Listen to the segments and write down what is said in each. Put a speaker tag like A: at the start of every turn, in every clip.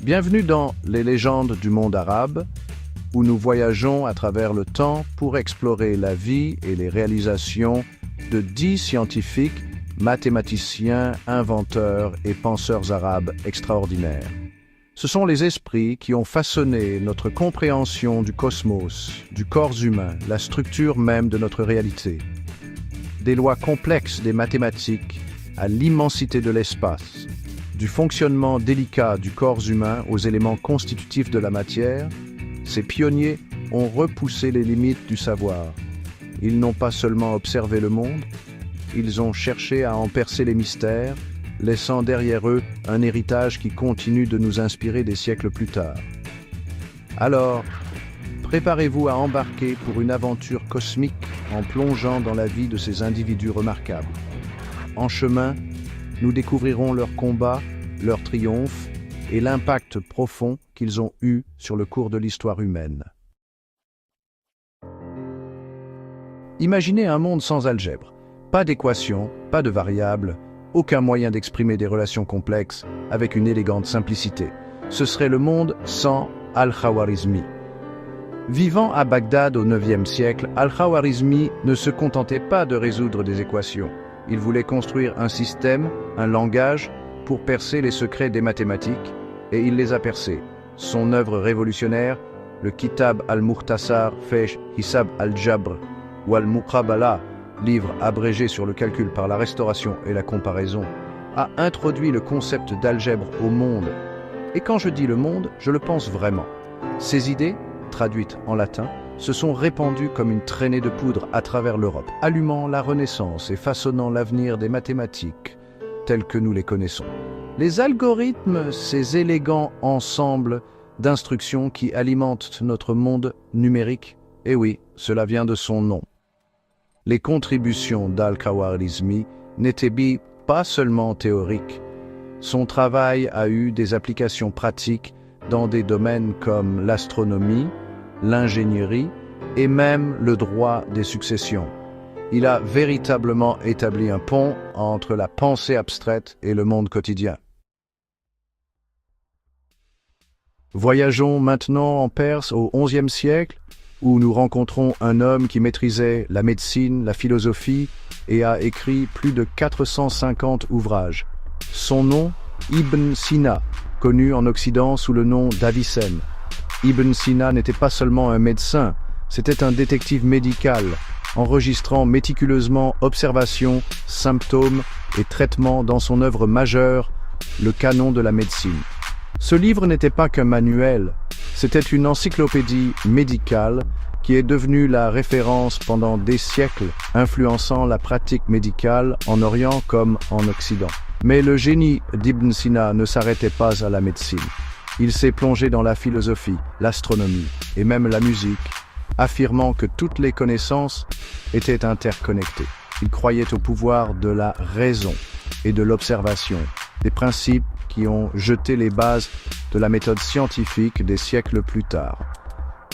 A: Bienvenue dans les légendes du monde arabe, où nous voyageons à travers le temps pour explorer la vie et les réalisations de 10 scientifiques, mathématiciens, inventeurs et penseurs arabes extraordinaires. Ce sont les esprits qui ont façonné notre compréhension du cosmos, du corps humain, la structure même de notre réalité. Des lois complexes des mathématiques à l'immensité de l'espace, du fonctionnement délicat du corps humain aux éléments constitutifs de la matière, ces pionniers ont repoussé les limites du savoir. Ils n'ont pas seulement observé le monde, ils ont cherché à en percer les mystères, laissant derrière eux un héritage qui continue de nous inspirer des siècles plus tard. Alors, préparez-vous à embarquer pour une aventure cosmique en plongeant dans la vie de ces individus remarquables. En chemin, nous découvrirons leurs combats, leurs triomphes et l'impact profond qu'ils ont eu sur le cours de l'histoire humaine. Imaginez un monde sans algèbre. Pas d'équations, pas de variables, aucun moyen d'exprimer des relations complexes avec une élégante simplicité. Ce serait le monde sans Al-Khawarizmi. Vivant à Bagdad au IXe siècle, Al-Khawarizmi ne se contentait pas de résoudre des équations. Il voulait construire un système, un langage, pour percer les secrets des mathématiques, et il les a percés. Son œuvre révolutionnaire, le Kitab al-Mukhtasar Fesh Hisab al-Jabr ou al-Muqabala, livre abrégé sur le calcul par la restauration et la comparaison, a introduit le concept d'algèbre au monde. Et quand je dis le monde, je le pense vraiment. Ces idées, traduites en latin, se sont répandues comme une traînée de poudre à travers l'Europe, allumant la Renaissance et façonnant l'avenir des mathématiques telles que nous les connaissons. Les algorithmes, ces élégants ensembles d'instructions qui alimentent notre monde numérique, eh oui, cela vient de son nom. Les contributions d'Al-Khawarizmi n'étaient pas seulement théoriques. Son travail a eu des applications pratiques dans des domaines comme l'astronomie, l'ingénierie et même le droit des successions. Il a véritablement établi un pont entre la pensée abstraite et le monde quotidien. Voyageons maintenant en Perse au XIe siècle, où nous rencontrons un homme qui maîtrisait la médecine, la philosophie et a écrit plus de 450 ouvrages. Son nom, Ibn Sina, connu en Occident sous le nom d'Avicenne. Ibn Sina n'était pas seulement un médecin, c'était un détective médical, enregistrant méticuleusement observations, symptômes et traitements dans son œuvre majeure, le Canon de la médecine. Ce livre n'était pas qu'un manuel, c'était une encyclopédie médicale qui est devenue la référence pendant des siècles, influençant la pratique médicale en Orient comme en Occident. Mais le génie d'Ibn Sina ne s'arrêtait pas à la médecine. Il s'est plongé dans la philosophie, l'astronomie et même la musique, affirmant que toutes les connaissances étaient interconnectées. Il croyait au pouvoir de la raison et de l'observation, des principes qui ont jeté les bases de la méthode scientifique des siècles plus tard.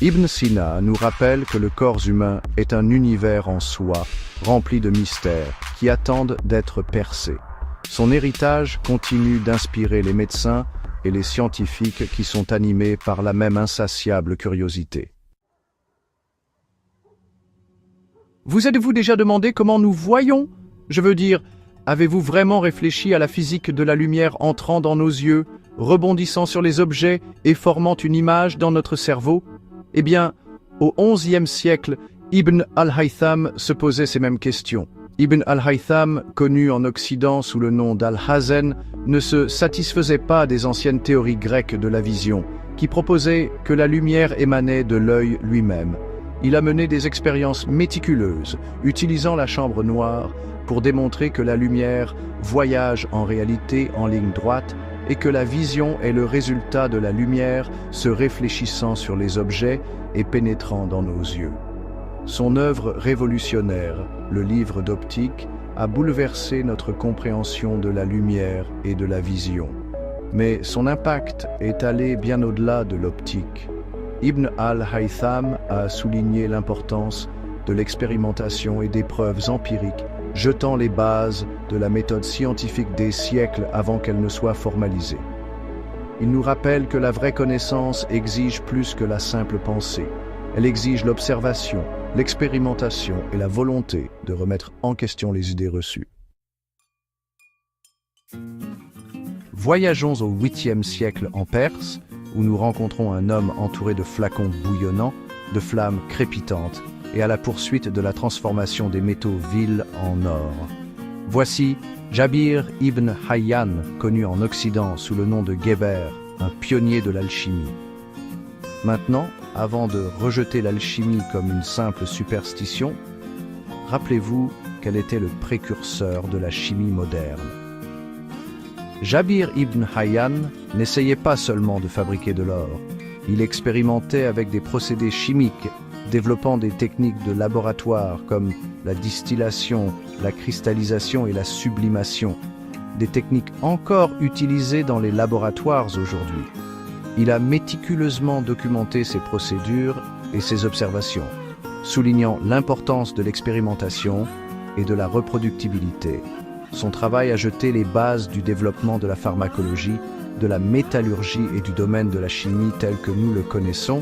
A: Ibn Sina nous rappelle que le corps humain est un univers en soi, rempli de mystères, qui attendent d'être percés. Son héritage continue d'inspirer les médecins et les scientifiques qui sont animés par la même insatiable curiosité. Vous êtes-vous déjà demandé comment nous voyons? Je veux dire, avez-vous vraiment réfléchi à la physique de la lumière entrant dans nos yeux, rebondissant sur les objets et formant une image dans notre cerveau? Eh bien, au XIe siècle, Ibn al-Haytham se posait ces mêmes questions. Ibn al-Haytham, connu en Occident sous le nom d'Al-Hazen, ne se satisfaisait pas des anciennes théories grecques de la vision, qui proposaient que la lumière émanait de l'œil lui-même. Il a mené des expériences méticuleuses, utilisant la chambre noire pour démontrer que la lumière voyage en réalité en ligne droite et que la vision est le résultat de la lumière se réfléchissant sur les objets et pénétrant dans nos yeux. Son œuvre révolutionnaire, le livre d'optique, a bouleversé notre compréhension de la lumière et de la vision. Mais son impact est allé bien au-delà de l'optique. Ibn al-Haytham a souligné l'importance de l'expérimentation et des preuves empiriques, jetant les bases de la méthode scientifique des siècles avant qu'elle ne soit formalisée. Il nous rappelle que la vraie connaissance exige plus que la simple pensée. Elle exige l'observation, l'expérimentation et la volonté de remettre en question les idées reçues. Voyageons au 8e siècle en Perse, où nous rencontrons un homme entouré de flacons bouillonnants, de flammes crépitantes, et à la poursuite de la transformation des métaux vils en or. Voici Jabir ibn Hayyan, connu en Occident sous le nom de Geber, un pionnier de l'alchimie. Maintenant, avant de rejeter l'alchimie comme une simple superstition, rappelez-vous quel était le précurseur de la chimie moderne. Jabir ibn Hayyan n'essayait pas seulement de fabriquer de l'or, il expérimentait avec des procédés chimiques, développant des techniques de laboratoire comme la distillation, la cristallisation et la sublimation, des techniques encore utilisées dans les laboratoires aujourd'hui. Il a méticuleusement documenté ses procédures et ses observations, soulignant l'importance de l'expérimentation et de la reproductibilité. Son travail a jeté les bases du développement de la pharmacologie, de la métallurgie et du domaine de la chimie tel que nous le connaissons.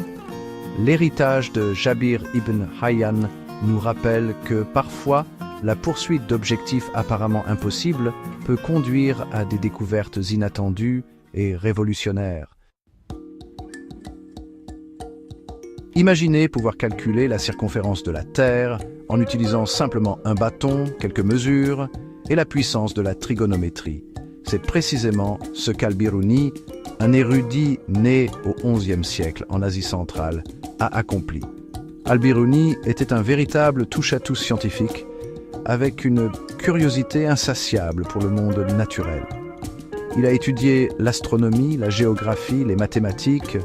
A: L'héritage de Jabir ibn Hayyan nous rappelle que parfois, la poursuite d'objectifs apparemment impossibles peut conduire à des découvertes inattendues et révolutionnaires. Imaginez pouvoir calculer la circonférence de la Terre en utilisant simplement un bâton, quelques mesures et la puissance de la trigonométrie. C'est précisément ce qu'Al-Biruni, un érudit né au XIe siècle en Asie centrale, a accompli. Al-Biruni était un véritable touche-à-tout scientifique, avec une curiosité insatiable pour le monde naturel. Il a étudié l'astronomie, la géographie, les mathématiques,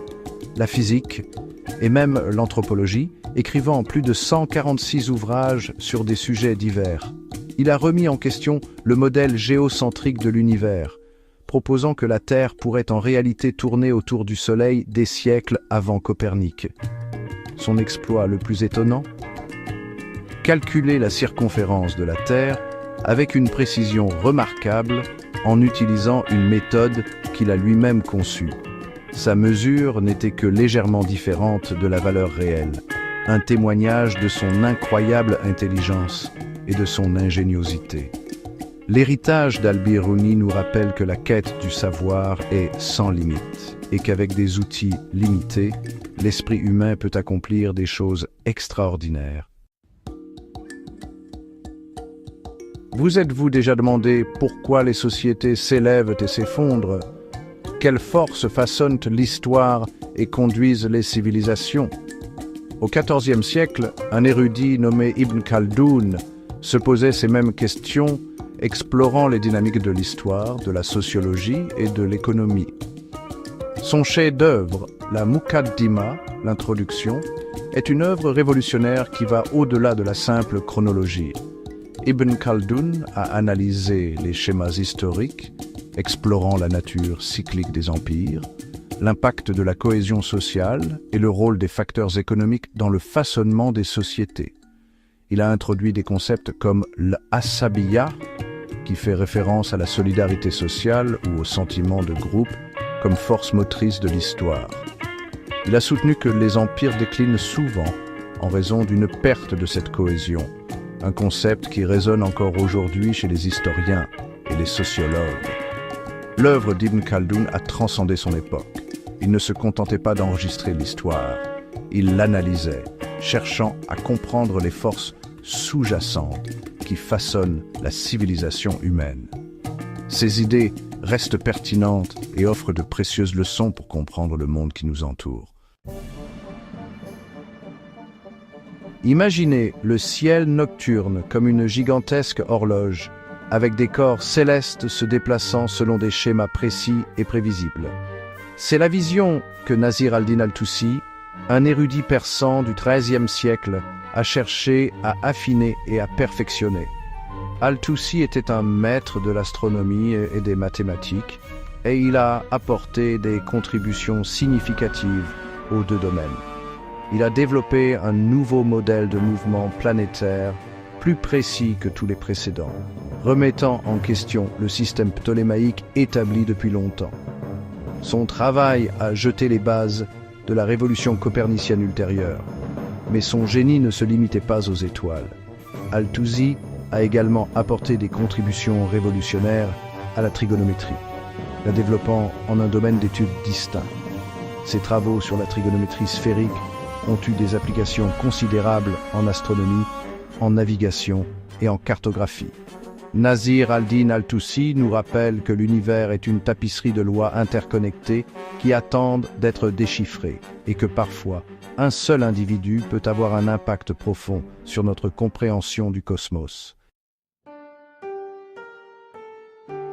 A: la physique et même l'anthropologie, écrivant plus de 146 ouvrages sur des sujets divers. Il a remis en question le modèle géocentrique de l'univers, proposant que la Terre pourrait en réalité tourner autour du Soleil des siècles avant Copernic. Son exploit le plus étonnant ? Calculer la circonférence de la Terre avec une précision remarquable en utilisant une méthode qu'il a lui-même conçue. Sa mesure n'était que légèrement différente de la valeur réelle, un témoignage de son incroyable intelligence et de son ingéniosité. L'héritage d'Al-Biruni nous rappelle que la quête du savoir est sans limite et qu'avec des outils limités, l'esprit humain peut accomplir des choses extraordinaires. Vous êtes-vous déjà demandé pourquoi les sociétés s'élèvent et s'effondrent? Quelles forces façonnent l'histoire et conduisent les civilisations? Au XIVe siècle, un érudit nommé Ibn Khaldoun se posait ces mêmes questions, explorant les dynamiques de l'histoire, de la sociologie et de l'économie. Son chef-d'œuvre, la Muqaddima, l'introduction, est une œuvre révolutionnaire qui va au-delà de la simple chronologie. Ibn Khaldoun a analysé les schémas historiques, explorant la nature cyclique des empires, l'impact de la cohésion sociale et le rôle des facteurs économiques dans le façonnement des sociétés. Il a introduit des concepts comme l'asabiyya, qui fait référence à la solidarité sociale ou au sentiment de groupe comme force motrice de l'histoire. Il a soutenu que les empires déclinent souvent en raison d'une perte de cette cohésion, un concept qui résonne encore aujourd'hui chez les historiens et les sociologues. L'œuvre d'Ibn Khaldoun a transcendé son époque. Il ne se contentait pas d'enregistrer l'histoire, il l'analysait, cherchant à comprendre les forces sous-jacentes qui façonnent la civilisation humaine. Ces idées restent pertinentes et offrent de précieuses leçons pour comprendre le monde qui nous entoure. Imaginez le ciel nocturne comme une gigantesque horloge, avec des corps célestes se déplaçant selon des schémas précis et prévisibles. C'est la vision que Nasir al-Din al-Tusi, un érudit persan du XIIIe siècle, a cherché à affiner et à perfectionner. Al-Tusi était un maître de l'astronomie et des mathématiques, et il a apporté des contributions significatives aux deux domaines. Il a développé un nouveau modèle de mouvement planétaire plus précis que tous les précédents, remettant en question le système ptolémaïque établi depuis longtemps. Son travail a jeté les bases de la révolution copernicienne ultérieure. Mais son génie ne se limitait pas aux étoiles. Al-Tusi a également apporté des contributions révolutionnaires à la trigonométrie, la développant en un domaine d'études distinct. Ses travaux sur la trigonométrie sphérique ont eu des applications considérables en astronomie, en navigation et en cartographie. Nasir al-Din al-Tusi nous rappelle que l'univers est une tapisserie de lois interconnectées qui attendent d'être déchiffrées et que parfois, un seul individu peut avoir un impact profond sur notre compréhension du cosmos.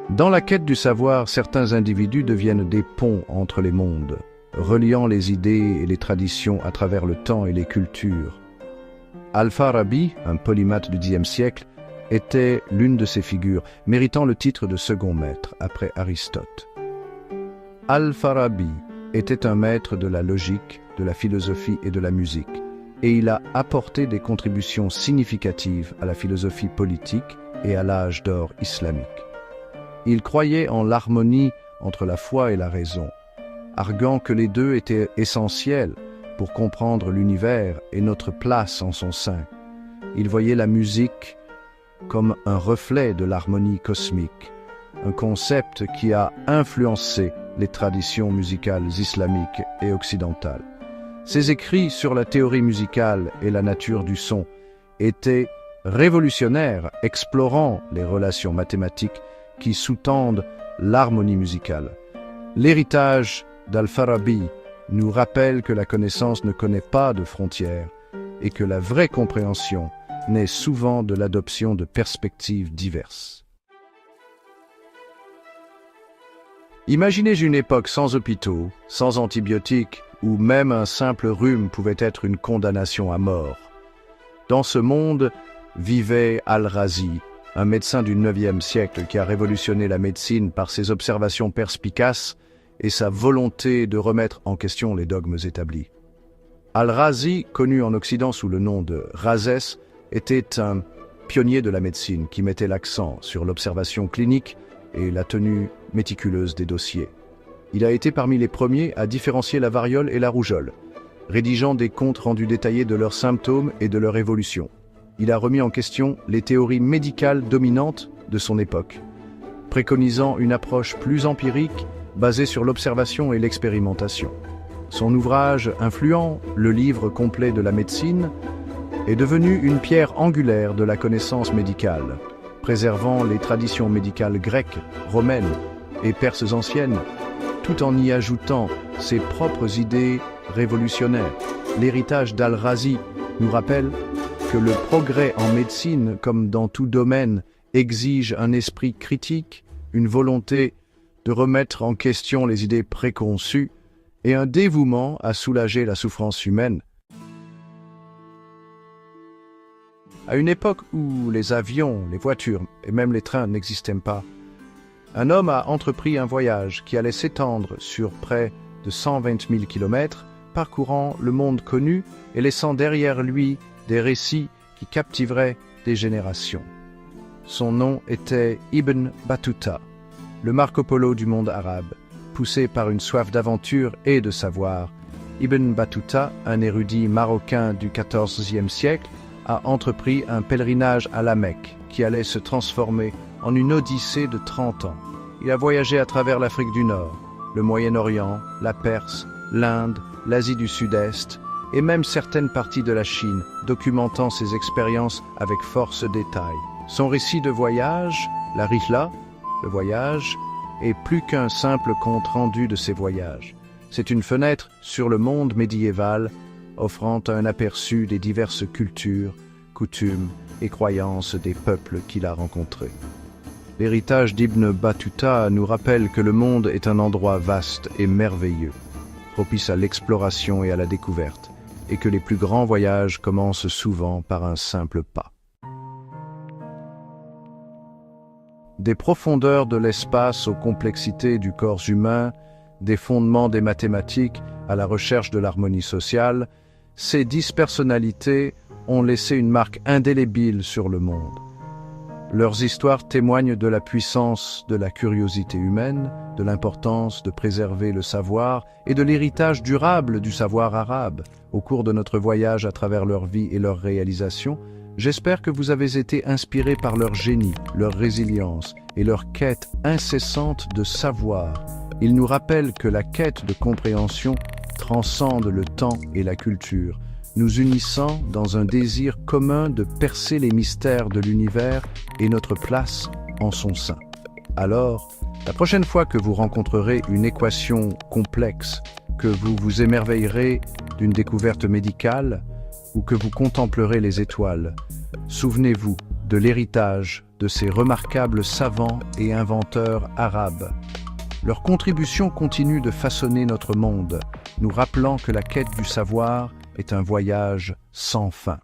A: Dans la quête du savoir, certains individus deviennent des ponts entre les mondes, reliant les idées et les traditions à travers le temps et les cultures. Al-Farabi, un polymathe du Xe siècle, était l'une de ces figures, méritant le titre de second maître après Aristote. Al-Farabi était un maître de la logique, de la philosophie et de la musique, et il a apporté des contributions significatives à la philosophie politique et à l'âge d'or islamique. Il croyait en l'harmonie entre la foi et la raison, arguant que les deux étaient essentiels pour comprendre l'univers et notre place en son sein. Il voyait la musique comme un reflet de l'harmonie cosmique, un concept qui a influencé les traditions musicales islamiques et occidentales. Ses écrits sur la théorie musicale et la nature du son étaient révolutionnaires, explorant les relations mathématiques qui sous-tendent l'harmonie musicale. L'héritage d'Al-Farabi nous rappelle que la connaissance ne connaît pas de frontières et que la vraie compréhension naît souvent de l'adoption de perspectives diverses. Imaginez une époque sans hôpitaux, sans antibiotiques, où même un simple rhume pouvait être une condamnation à mort. Dans ce monde vivait Al-Razi, un médecin du IXe siècle qui a révolutionné la médecine par ses observations perspicaces et sa volonté de remettre en question les dogmes établis. Al-Razi, connu en Occident sous le nom de Rhazès, était un pionnier de la médecine qui mettait l'accent sur l'observation clinique et la tenue méticuleuse des dossiers. Il a été parmi les premiers à différencier la variole et la rougeole, rédigeant des comptes rendus détaillés de leurs symptômes et de leur évolution. Il a remis en question les théories médicales dominantes de son époque, préconisant une approche plus empirique basée sur l'observation et l'expérimentation. Son ouvrage influent, le livre complet de la médecine, est devenu une pierre angulaire de la connaissance médicale, préservant les traditions médicales grecques, romaines et perses anciennes, tout en y ajoutant ses propres idées révolutionnaires. L'héritage d'Al-Razi nous rappelle que le progrès en médecine, comme dans tout domaine, exige un esprit critique, une volonté de remettre en question les idées préconçues et un dévouement à soulager la souffrance humaine. À une époque où les avions, les voitures et même les trains n'existaient pas, un homme a entrepris un voyage qui allait s'étendre sur près de 120 000 km, parcourant le monde connu et laissant derrière lui des récits qui captiveraient des générations. Son nom était Ibn Battuta, le Marco Polo du monde arabe. Poussé par une soif d'aventure et de savoir, Ibn Battuta, un érudit marocain du XIVe siècle, a entrepris un pèlerinage à la Mecque qui allait se transformer en une odyssée de 30 ans. Il a voyagé à travers l'Afrique du Nord, le Moyen-Orient, la Perse, l'Inde, l'Asie du Sud-Est et même certaines parties de la Chine, documentant ses expériences avec force détail. Son récit de voyage, la Rihla, le voyage, est plus qu'un simple compte-rendu de ses voyages. C'est une fenêtre sur le monde médiéval, offrant un aperçu des diverses cultures, coutumes et croyances des peuples qu'il a rencontrés. L'héritage d'Ibn Battuta nous rappelle que le monde est un endroit vaste et merveilleux, propice à l'exploration et à la découverte, et que les plus grands voyages commencent souvent par un simple pas. Des profondeurs de l'espace aux complexités du corps humain, des fondements des mathématiques à la recherche de l'harmonie sociale, ces 10 personnalités ont laissé une marque indélébile sur le monde. Leurs histoires témoignent de la puissance de la curiosité humaine, de l'importance de préserver le savoir et de l'héritage durable du savoir arabe. Au cours de notre voyage à travers leur vie et leurs réalisations, j'espère que vous avez été inspirés par leur génie, leur résilience et leur quête incessante de savoir. Ils nous rappellent que la quête de compréhension transcende le temps et la culture, nous unissant dans un désir commun de percer les mystères de l'univers et notre place en son sein. Alors, la prochaine fois que vous rencontrerez une équation complexe, que vous vous émerveillerez d'une découverte médicale ou que vous contemplerez les étoiles, souvenez-vous de l'héritage de ces remarquables savants et inventeurs arabes. Leur contribution continue de façonner notre monde, nous rappelant que la quête du savoir est un voyage sans fin.